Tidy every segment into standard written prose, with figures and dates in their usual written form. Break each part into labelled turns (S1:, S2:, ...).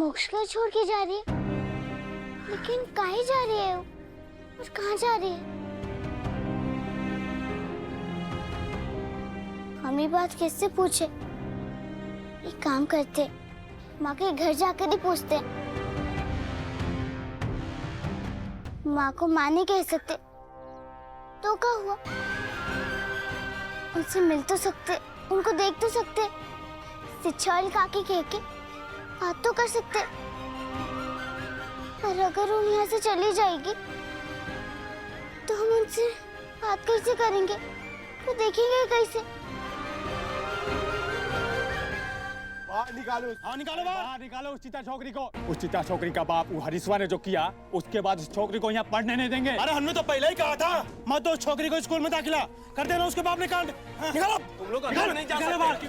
S1: मोक्ष को छोड़ के जा रही है, लेकिन काहे जा रही है वो और कहाँ जा रही है? हम ये बात किससे पूछे? एक काम करते, माँ के घर जाकर ही पूछते। माँ को माँ नहीं कह सकते तो क्या हुआ? उनसे मिल तो सकते, उनको देख तो सकते, सिच्छाल काकी कह के बात तो कर सकते। पर अगर वो यहाँ से चली जाएगी तो हम उनसे बात कैसे करेंगे? वो देखेंगे कैसे?
S2: बाहर निकालो।
S3: हाँ निकालो, बाहर निकालो उस चिता छोकरी को। उस चिता छोकरी का बाप वो हरीश्वर ने जो किया, उसके बाद उस छोकरी को यहाँ पढ़ने नहीं देंगे।
S2: अरे हमने तो पहले ही कहा था मत दो छोकरी को स्कूल में दाखिला, कर देना उसके बाप ने कांड। निकालो तुम लोग अंदर नहीं जा सकते।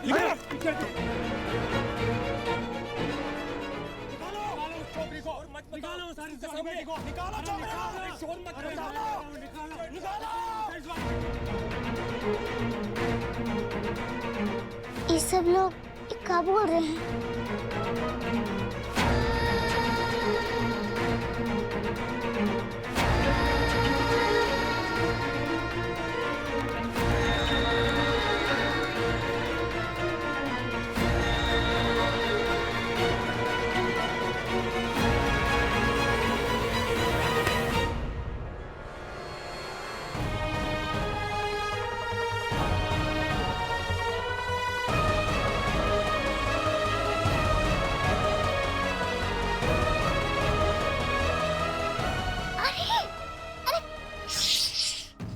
S1: ये सब लोग क्या बोल रहे हैं?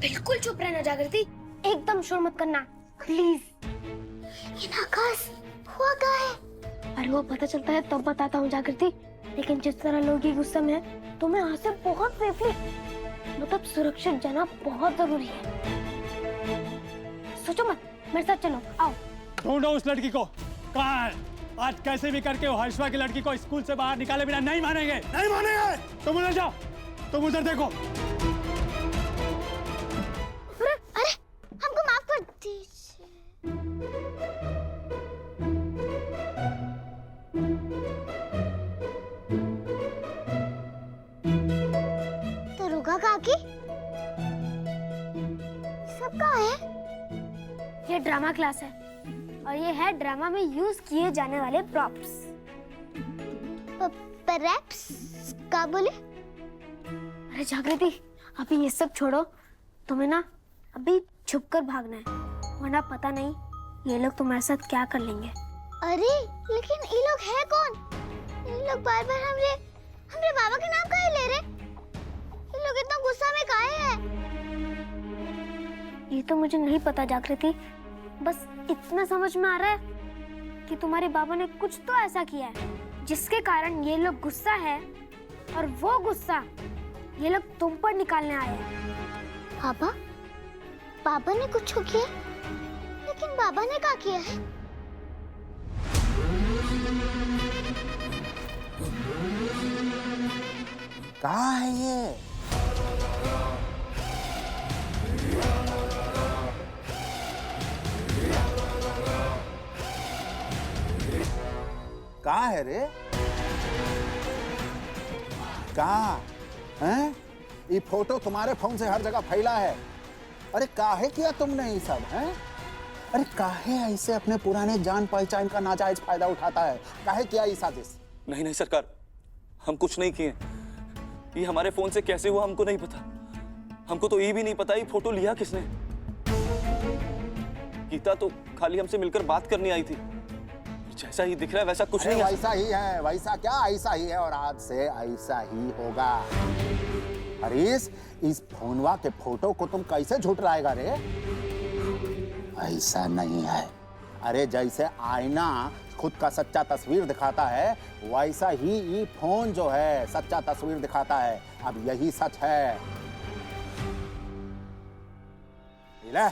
S4: बिल्कुल चुप रहना जागृति, एकदम शोर मत करना प्लीज।
S1: इन आकाश हुआ क्या है?
S4: अरे वो पता चलता है तब बताता हूँ जागृति, लेकिन जिस तरह लोग ये गुस्सा में है तो मैं यहाँ से बहुत सेफली, मतलब सुरक्षित जाना बहुत जरूरी है। सोचो मत, मेरे साथ चलो, आओ।
S3: ढूंढो उस लड़की को, कहाँ है? आज कैसे भी करके वो हरीश्वर की लड़की को स्कूल से बाहर निकाले बिना नहीं मानेंगे।
S2: नहीं मानेंगे।
S3: तुम उधर जाओ, तुम उधर देखो।
S1: अरे हमको माफ कर दीजिए। तो रुका काकी, सब कहाँ है?
S4: ये ड्रामा क्लास है और ये है ड्रामा में यूज किए जाने वाले प्रॉप्स।
S1: परैप्स क्या बोले?
S4: अरे जागृति, अभी ये सब छोड़ो, तुम्हें ना अभी छुपकर भागना है, वरना पता नहीं ये लोग तुम्हारे साथ क्या कर लेंगे।
S1: अरे लेकिन ये लोग है कौन? ये लोग बार बार हमरे बाबा के नाम काहे ले रहे? ये लोग इतना गुस्सा में काहे हैं?
S4: ये तो मुझे नहीं पता जागृति, बस इतना समझ में आ रहा है कि तुम्हारे बाबा ने कुछ तो ऐसा किया है जिसके कारण ये लोग गुस्सा है, और वो गुस्सा ये लोग तुम पर निकालने आए हैं।
S1: पापा? पापा ने कुछ किया? लेकिन बाबा ने क्या किया है?
S5: कहाँ है ये? कहाँ है रे? कहाँ हैं? ये फोटो तुम्हारे फोन से हर जगह फैला है। अरे काहे किया तुमने ये सब? हैं? अरे काहे ऐसे अपने पुराने जान पहचान का नाजायज फायदा उठाता है? काहे किया ये साजिश?
S6: नहीं नहीं सरकार, हम कुछ नहीं किए। ये हमारे फोन से कैसे हुआ हमको नहीं पता। हमको तो ये भी नहीं पता ये फोटो लिया किसने। गीता तो खाली हमसे मिलकर बात करने आई थी। जैसा ही दिख रहा है वैसा कुछ नहीं है।
S5: वैसा ही है। वैसा क्या, ऐसा ही है और आज से ऐसा ही होगा। हरीश, इस फोनवा के फोटो को तुम कैसे झुठलाएगा रे? ऐसा नहीं है। अरे जैसे आईना खुद का सच्चा तस्वीर दिखाता है, वैसा ही ये फोन जो है सच्चा तस्वीर दिखाता है। अब यही सच है। ले।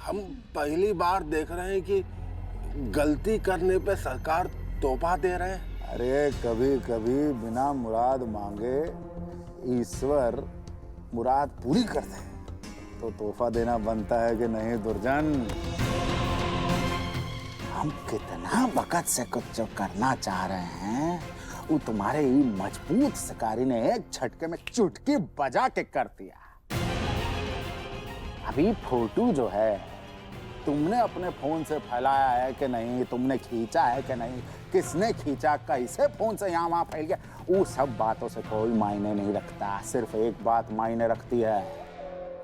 S2: हम पहली बार देख रहे हैं कि गलती करने पे सरकार तोहफा दे रहे हैं।
S5: अरे कभी कभी बिना मुराद मांगे ईश्वर मुराद पूरी कर दे तो तोहफा देना बनता है कि नहीं दुर्जन? हम कितना वक्त से कुछ जो करना चाह रहे हैं वो तुम्हारे ही मजबूत शिकारी ने एक झटके में चुटकी बजा के कर दिया। अभी फोटो जो है तुमने अपने फोन से फैलाया है कि नहीं, तुमने खींचा है कि नहीं, किसने खींचा, कैसे फोन से यहाँ वहां फैल गया, वो सब बातों से कोई मायने नहीं रखता। सिर्फ एक बात मायने रखती है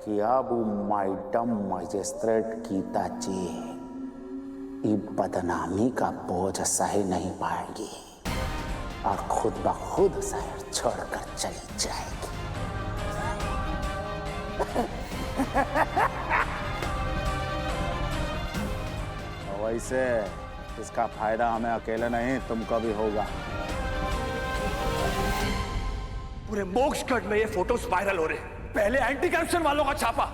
S5: कि अब मैडम मजिस्ट्रेट गीता जी ये बदनामी का बोझ सही नहीं पाएगी और खुद ब खुद शहर छोड़कर चली जाएगी। वैसे इसका फायदा हमें अकेले नहीं तुमको भी होगा।
S7: पूरे मोक्षगढ़ में ये फोटोज वायरल हो रहे हैं। पहले एंटी करप्शन वालों का छापा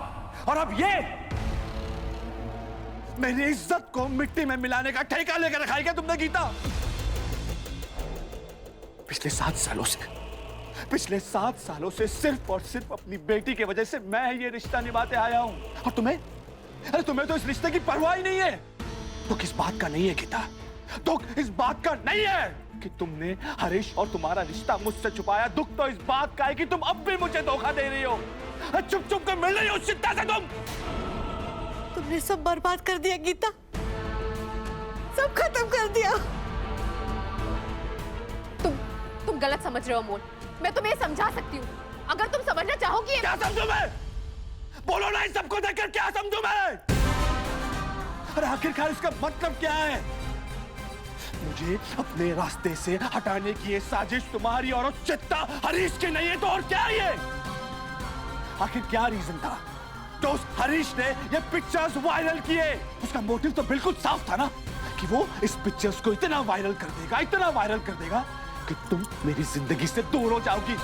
S7: और अब ये मेरी इज्जत को मिट्टी में मिलाने का ठेका लेकर रखा है क्या तुमने गीता? पिछले 7 सालों से सिर्फ और सिर्फ अपनी बेटी की वजह से मैं ये रिश्ता निभाते आया हूं और तुम्हें तो इस रिश्ते की परवाह ही नहीं है। दुख इस बात का नहीं है गीता, दुख इस बात का नहीं है कि तुमने हरीश और तुम्हारा रिश्ता मुझसे छुपाया। दुख तो इस बात का है कि तुम अब भी मुझे धोखा दे रही हो, चुप चुप कर मिल रही हो चिंता से।
S8: तुमने सब बर्बाद कर दिया गीता, सब खत्म कर दिया।
S9: तुम गलत समझ रहे हो अमोल। मैं तुम्हें समझा सकती हूँ अगर तुम समझना चाहोगी।
S7: क्या समझूं मैं? बोलो ना, इन सबको देखकर क्या समझूं मैं? अरे आखिरकार इसका मतलब क्या है? मुझे अपने रास्ते से हटाने की ये साजिश तुम्हारी और चित्ता हरीश की नहीं है तो और क्या ये? आखिर क्या रीजन था तो उस हरीश ने ये पिक्चर्स वायरल किए? उसका मोटिव तो बिल्कुल साफ था ना कि वो इस पिक्चर्स को इतना वायरल कर देगा कि तुम मेरी जिंदगी से दूर हो जाओगी।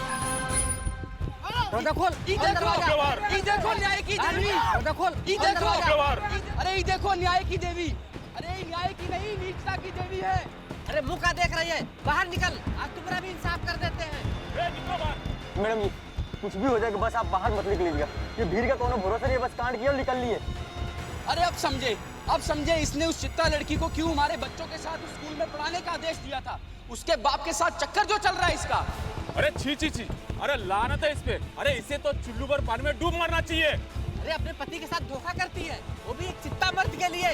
S8: खोल, देखो न्याय की देवी, अरे ये देखो न्याय की देवी, अरे न्याय की नहीं नीचता की देवी है। अरे मुंह का देख रही है, बाहर निकल, आज तुम्हारा भी इंसाफ कर देते हैं।
S10: मैडम जी कुछ भी हो जाएगा बस आप बाहर मत निकलिएगा। ये भीड़ का कोनो भरोसा नहीं है, बस कांड किया और निकल लिए।
S8: अरे अब समझे इसने उस चित्ता लड़की को क्यों हमारे बच्चों के साथ उस स्कूल में पढ़ाने का आदेश दिया था। उसके बाप के साथ चक्कर जो चल रहा है इसका।
S3: अरे छी, अरे लानत है इस पे। अरे इसे तो चुल्लू भर पानी में डूब मरना चाहिए।
S8: अरे अपने पति के साथ धोखा करती है, वो भी एक चित्ता मर्द के लिए।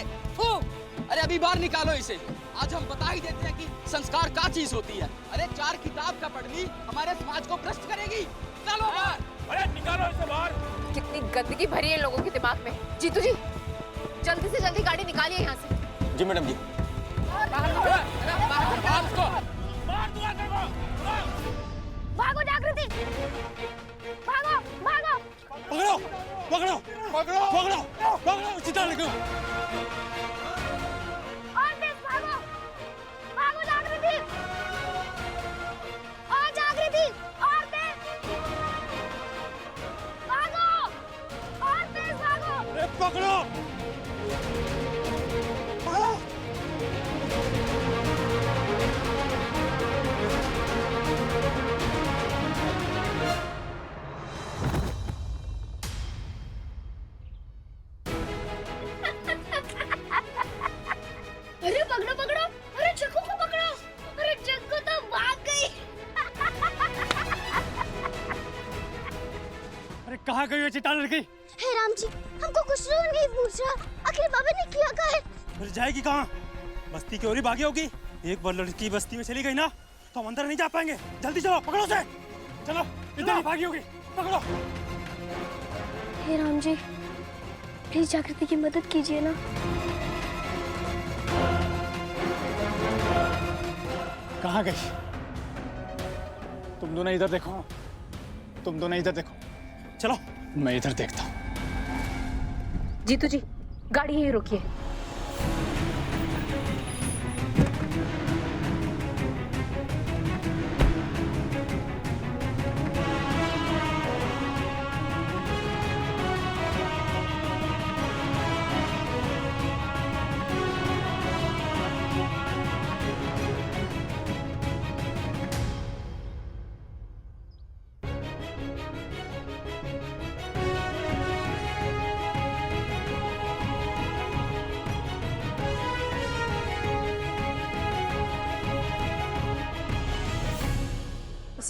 S8: अरे अभी बाहर निकालो इसे। आज हम बता ही देते हैं कि संस्कार क्या चीज होती है। अरे 4 किताब का पढ़नी हमारे समाज को भ्रष्ट करेगी। चलो बाहर।
S3: अरे निकालो इसे बाहर।
S9: कितनी गंदगी भरी है लोगों के दिमाग में। जीतू जी जल्दी से जल्दी गाड़ी निकालिए यहाँ से।
S10: जी मैडम जी।
S4: भागो जागृति, भागो भागो।
S2: पकड़ो चिता लेकर।
S4: और तेज भागो, भागो जागृति, और जागृति, और तेज भागो, और तेज भागो।
S2: पकड़ो।
S4: अरे पकड़ो, अरे जग्गू को पकड़ो, अरे जग्गू तो भाग गई।
S2: अरे कहाँ गई है चिता लड़की?
S1: हे राम जी, हमको कुछ नहीं पूछ रहा। आखिर बाबा ने किया क्या है?
S2: फिर जाएगी कहाँ? बस्ती की ओर ही भागी होगी। एक बार लड़की बस्ती में चली गई ना तो हम अंदर नहीं जा पाएंगे। जल्दी चलो, पकड़ो उसे। चलो, इधर ही भागी होगी, पकड़ो।
S4: हे राम जी, प्लीज जागृति की मदद कीजिए ना।
S3: कहाँ गई? तुम दोनों इधर देखो,
S2: चलो
S3: मैं इधर देखता हूँ।
S9: जीतू जी गाड़ी यहीं रोकिए।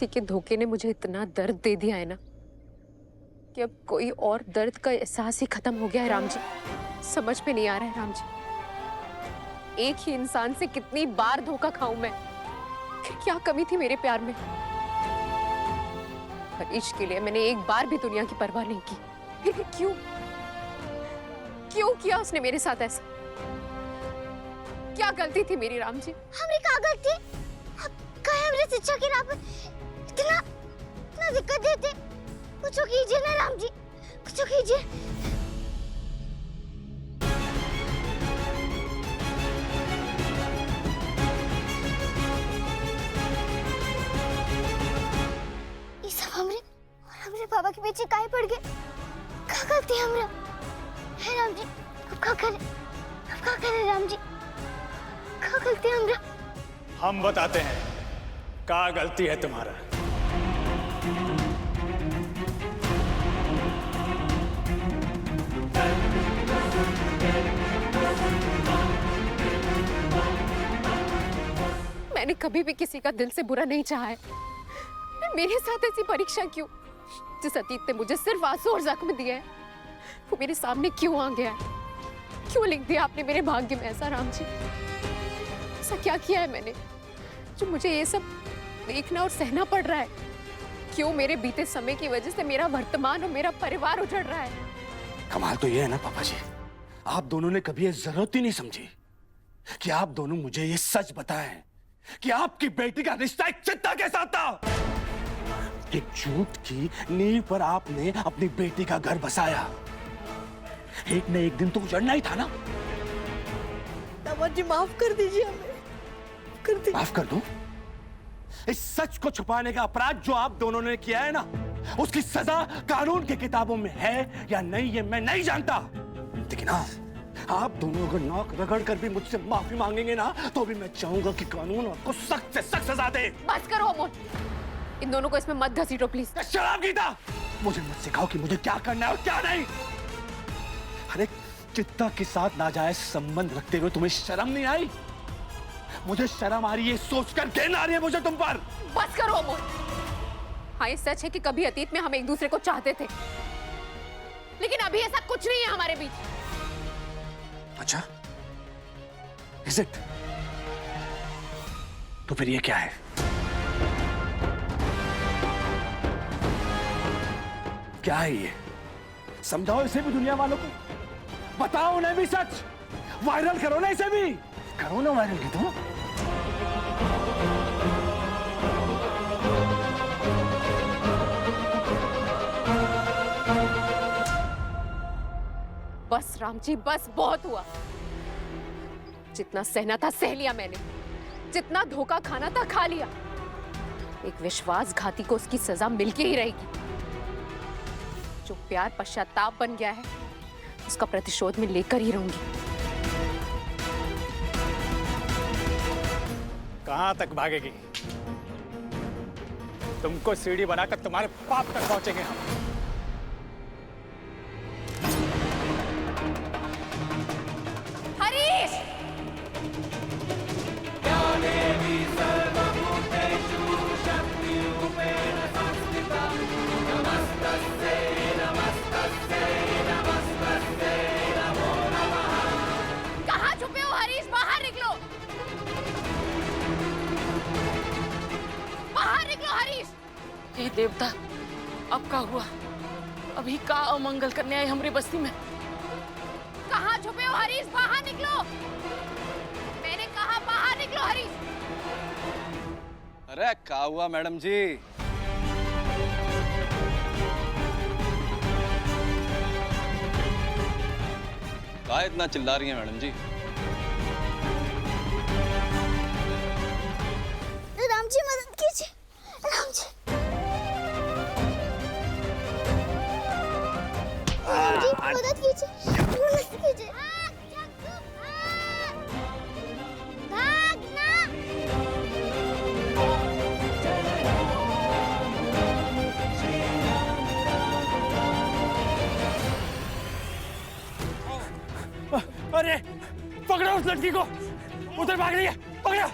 S9: किसी के धोखे ने मुझे इतना दर्द दे दिया है ना कि अब कोई और दर्द का एहसास ही खत्म हो गया है राम जी। समझ में नहीं आ रहा है राम जी, एक ही इंसान से कितनी बार धोखा खाऊं मैं। क्या कमी थी मेरे प्यार में? हरीश के लिए मैंने एक बार भी दुनिया की परवाह नहीं की, फिर भी क्यों किया उसने मेरे साथ ऐसा? क्या गलती थी मेरी राम जी?
S1: हमने क्या गलती? काहे हमरे शिक्षा की राह पर इतना दिक्कत देते? कुछ कीजिए ना राम जी, कुछ कीजिए। ये सब हमरे बाबा के पीछे काहे पड़ गए? क्या गलती है हमरा? है राम जी, अब क्या करें राम जी? क्या गलती है हमरा?
S3: हम बताते हैं क्या गलती है तुम्हारा।
S9: मैंने कभी भी किसी का दिल से बुरा नहीं चाहा है। मेरे साथ ऐसी परीक्षा क्यों? जिस अतीत ने मुझे सिर्फ आंसू और जख्म दिए हैं, वो मेरे सामने क्यों आ गया है? क्यों लिख दिया आपने मेरे भाग्य में ऐसा राम जी? ऐसा क्या किया है मैंने जो मुझे ये सब देखना और सहना पड़ रहा है? क्यों मेरे बीते समय की वजह से मेरा वर्तमान और मेरा परिवार उजड़ रहा है?
S7: कमाल तो ये है ना पापा जी, आप दोनों ने कभी ये जरूरत ही नहीं समझी कि आप दोनों मुझे ये सच बताएं कि आपकी बेटी का रिश्ता एक चित्ता के साथ था। एक झूठ की नींव पर आपने अपनी बेटी का घर बसाया। एक न एक दिन तो उजड़ना ही था ना।
S11: दामाद जी माफ कर दीजिए हमें, कर दीजिए।
S7: माफ कर दूं? इस सच को छुपाने का अपराध जो आप दोनों ने किया है ना, उसकी सजा कानून की किताबों में है या नहीं ये मैं नहीं जानता, लेकिन हाँ, आप दोनों अगर नाक रगड़ कर भी मुझसे माफी मांगेंगे ना, तो भी मैं चाहूंगा कि कानून आपको सख्त से सख्त सजा दे।
S9: बस करो अमोल, इन दोनों को इसमें मत घसीटो प्लीज।
S7: शराब गीता, मुझे मत सिखाओ कि मुझे क्या करना है और क्या नहीं। अरे चित्ता के साथ नाजायज संबंध रखते हुए तुम्हें शर्म नहीं आई? मुझे शर्म आ रही है सोचकर, घिन आ रही है मुझे तुम पर।
S9: बस करो अमोल। हाँ, ये सच है कि कभी अतीत में हम एक दूसरे को चाहते थे, लेकिन अभी ऐसा कुछ नहीं है हमारे बीच।
S7: अच्छा, इज इट? तो फिर ये क्या है? क्या है ये? समझाओ इसे भी दुनिया वालों को, बताओ उन्हें भी सच, वायरल करो ना इसे भी, करो ना वायरल की तो।
S9: बस राम जी, बस बहुत हुआ। जितना सहना था सह लिया मैंने, जितना धोखा खाना था खा लिया। एक विश्वासघाती को उसकी सजा मिलके ही रहेगी। जो प्यार पश्चाताप बन गया है, उसका प्रतिशोध में लेकर ही रहूंगी।
S3: कहां तक भागेगी? तुमको सीढ़ी बनाकर तुम्हारे पाप तक पहुंचेंगे हम।
S9: हरीश! कहाँ छुपे हो हरीश? बाहर निकलो, बाहर निकलो हरीश!
S11: हे देवता, अब का हुआ? अभी का अमंगल करने आए हमरे बस्ती में?
S9: कहाँ छुपे हो हरीश? बाहर निकलो, मैंने कहा बाहर निकलो हरीश!
S6: अरे क्या हुआ मैडम जी? क्या इतना चिल्ला रही हैं मैडम जी?
S1: राम जी मदद कीजिए, राम जी। राम जी मदद कीजिए, मदद कीजिए। भागना!
S2: अरे पकड़ो उस लड़की को, उधर भाग रही है, पकड़ो।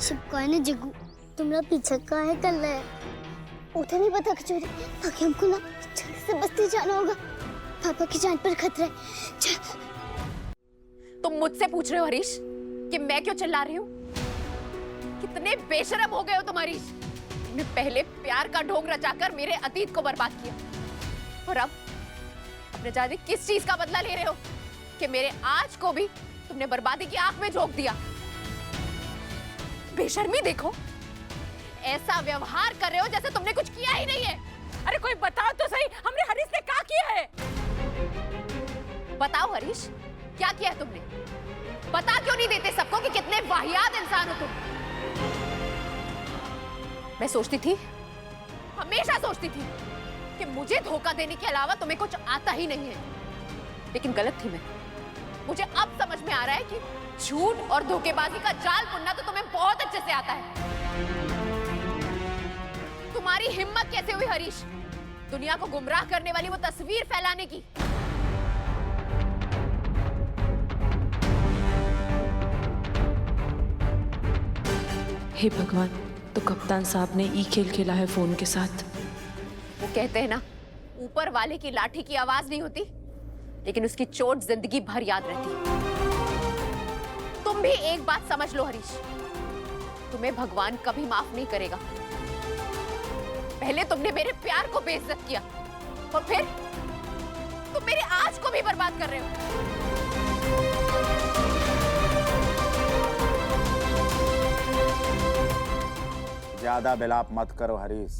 S1: शिवका ने जग्गू तुम्हारा पीछा काहे कर रहा है? उसे नहीं पता कचौरी, ताकि हमको ना जल्दी से बस्ती जाना होगा। पापा की जान पर खतरा है।
S9: तुम मुझसे पूछ रहे हो हरीश कि मैं क्यों चिल्ला रही हूँ? कितने बेशरम हो गए हो तुम हरीश। तुमने पहले प्यार का ढोंग रचाकर मेरे अतीत को बर्बाद किया और अब अपने जाने किस चीज का बदला ले रहे हो कि मेरे आज को भी तुमने बर्बादी की आंख में झोंक दिया। बेशर्मी देखो, ऐसा व्यवहार कर रहे हो जैसे तुमने कुछ किया ही नहीं है।
S11: अरे कोई बताओ तो सही, हमने हरीश ने क्या किया है?
S9: बताओ हरीश, क्या किया है तुमने? बता क्यों नहीं देते सबको कि कितने वाहियात इंसान हो तुम? मैं सोचती थी, हमेशा सोचती थी कि मुझे धोखा देने के अलावा तुम्हें कुछ आता ही नहीं है, लेकिन गलत थी मैं। मुझे अब समझ में आ रहा है कि झूठ और धोखेबाजी का जाल बुनना तो तुम्हें बहुत अच्छे से आता है। तुम्हारी हिम्मत कैसे हुई हरीश, दुनिया को गुमराह करने वाली वो तस्वीर फैलाने की?
S11: हे भगवान, तो कप्तान साहब ने ई खेल खेला है फोन के साथ।
S9: वो कहते हैं ना, ऊपर वाले की लाठी की आवाज नहीं होती, लेकिन उसकी चोट जिंदगी भर याद रहती। तुम भी एक बात समझ लो हरीश, तुम्हें भगवान कभी माफ नहीं करेगा। पहले तुमने मेरे प्यार को बेइज्जत किया और फिर तुम मेरे आज को भी बर्बाद कर रहे हो।
S5: ज्यादा विलाप मत करो हरीश,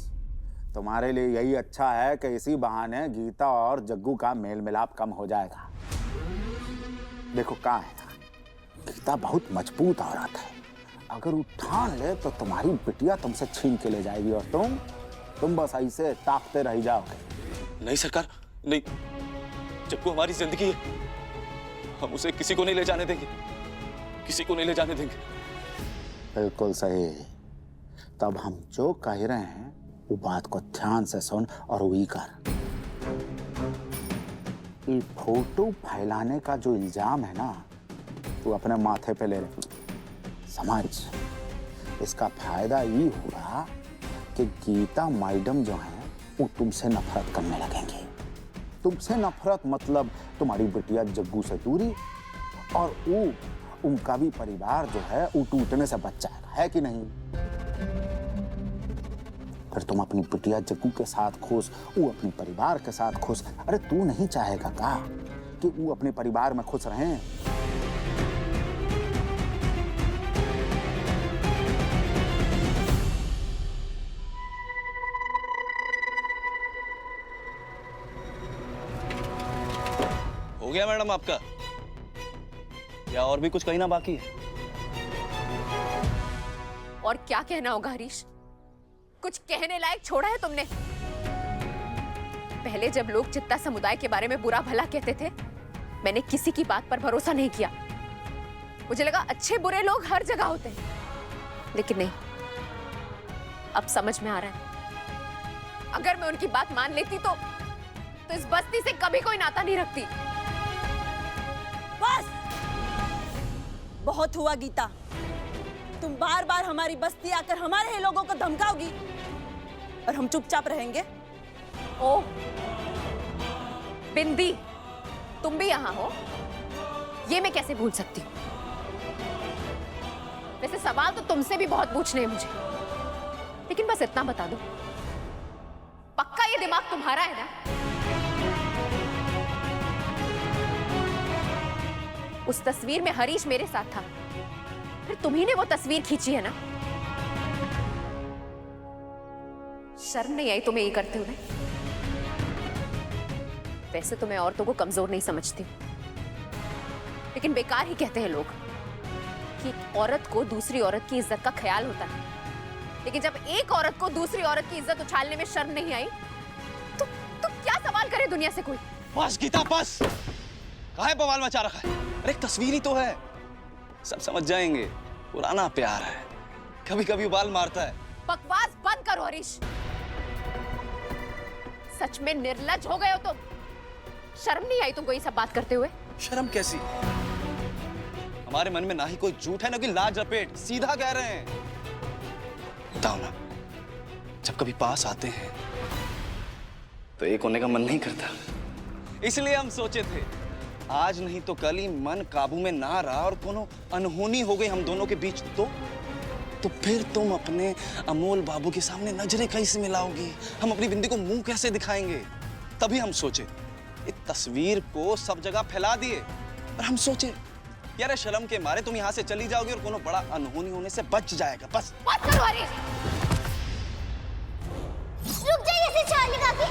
S5: तुम्हारे लिए यही अच्छा है कि इसी बहाने गीता और जग्गू का मेल मिलाप कम हो जाएगा। देखो क्या है ना, गीता बहुत मजबूत औरत है, अगर उठान ले तो तुम्हारी बिटिया तुमसे छीन के ले जाएगी और तुम बस ऐसे ताकते रह जाओगे।
S6: नहीं सरकार, नहीं। जग्गू हमारी जिंदगी है, हम उसे किसी को नहीं ले जाने देंगे, किसी को नहीं ले जाने देंगे।
S5: बिल्कुल सही। तब हम जो कह रहे हैं वो बात को ध्यान से सुन और वही कर। ये फोटो फैलाने का जो इल्जाम है ना, तू अपने माथे पे ले ले। समझ, इसका फायदा ये होगा कि गीता मैडम जो है वो तुमसे नफरत करने लगेंगे। तुमसे नफरत मतलब तुम्हारी बिटिया जग्गू से दूरी, और वो उनका भी परिवार जो है वो टूटने से बच जाएगा, है कि नहीं? फिर तुम अपनी बिटिया जग्गू के साथ खुश, वो अपने परिवार के साथ खुश। अरे तू नहीं चाहेगा का कि वो अपने परिवार में खुश रहें?
S6: हो गया मैडम आपका, या और भी कुछ कहना बाकी है?
S9: और क्या कहना होगा हरीश, कुछ कहने लायक छोड़ा है तुमने? पहले जब लोग चित्ता समुदाय के बारे में बुरा भला कहते थे, मैंने किसी की बात पर भरोसा नहीं किया। मुझे लगा अच्छे बुरे लोग हर जगह होते हैं, लेकिन नहीं, अब समझ में आ रहा है, अगर मैं उनकी बात मान लेती तो इस बस्ती से कभी कोई नाता नहीं रखती।
S12: बस बहुत हुआ गीता, तुम बार बार हमारी बस्ती आकर हमारे ही लोगों को धमकाओगी और हम चुपचाप रहेंगे?
S9: ओह बिंदी, तुम भी यहाँ हो, ये मैं कैसे भूल सकती हूँ? वैसे सवाल तो तुमसे भी बहुत पूछने हैं मुझे, लेकिन बस इतना बता दो, पक्का ये दिमाग तुम्हारा है ना? उस तस्वीर में हरीश मेरे साथ था, फिर तुम्ही ने वो तस्वीर खींची है ना? शर्म नहीं आई तुम्हें ये करते हुए? वैसे तो मैं औरतों को कमजोर नहीं समझती, लेकिन बेकार ही कहते हैं लोग कि औरत को दूसरी औरत की इज्जत का ख्याल होता है, लेकिन जब एक औरत को दूसरी औरत की इज्जत उछालने में शर्म नहीं आई तो क्या सवाल करे दुनिया से कोई?
S6: बस गीता बस, काहे बवाल मचा रखा है? अरे एक तस्वीर ही तो है, सब समझ जाएंगे, पुराना प्यार है, कभी कभी बाल मारता है।
S9: बकवास बंद करो हरीश, सच में निर्लज्ज हो गए हो तुम। शर्म नहीं आई तुमको ये सब बात करते हुए?
S6: शर्म कैसी? हमारे मन में ना ही कोई झूठ है ना कोई लाज लपेट, सीधा कह रहे हैं। बताओ ना, जब कभी पास आते हैं तो एक होने का मन नहीं करता। इसलिए हम सोचे थे आज नहीं तो कल ही मन काबू में ना रहा और कोनो अनहोनी हो गई हम दोनों के बीच, तो फिर तुम अपने अमोल बाबू के सामने नजरें कैसे मिलाओगी, हम अपनी बिंदी को मुंह कैसे दिखाएंगे। तभी हम सोचे इस तस्वीर को सब जगह फैला दिए और हम सोचे यार शर्म के मारे तुम यहाँ से चली जाओगी और कोनो बड़ा अनहोनी होने से बच जाएगा। बस
S1: रुक जाइए, इसे चाल लगा के